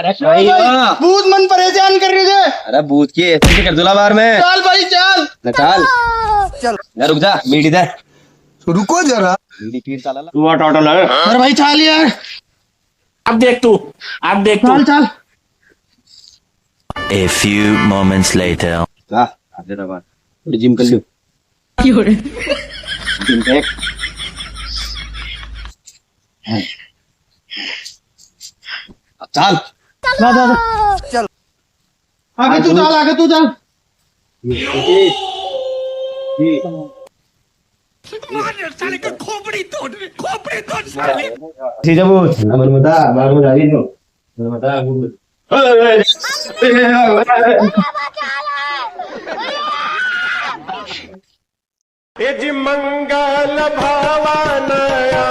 अरे भाई भूत मन परेशान कर रही है। अरे भूत की ऐसे कर दूला बाहर में। चल भाई चल निकाल चल। रुक जा मीट इधर रुको जरा। तू टोटल है। अरे भाई चल यार अब देख तू चल चल। A few moments later. आधे दबा थोड़ी जिम कर लो। जिम देख चल चल आगे तू चल सीधा बोल मन मता बाग में जारी नो मन मता मंगल भावानया